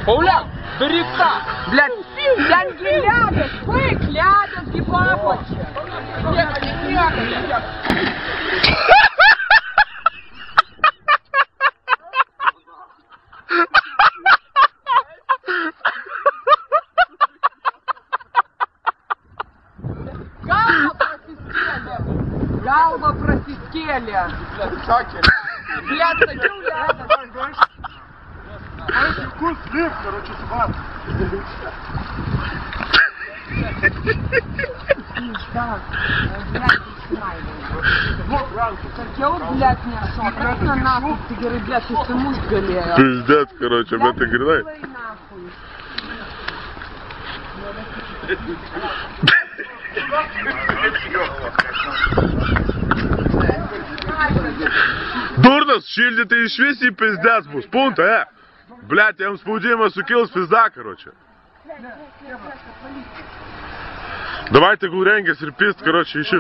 Пауляк, бери так! Блядь, деньги лядят, бык лядят, гибапочек. Галва просискели. Блядь, такие ляда. Вкус слив, короче, сват. Я вот, блядь, не шел. Как на нахуй, ты говоришь, блядь, ты муж галея. Пиздец, короче, об этой гряной. Дурно, шильдите и швеси пиздец, бус, пункт, Блядь, я вам спудимо сукилс пизда, короче. Давайте гуренька, серпист, короче, ищи.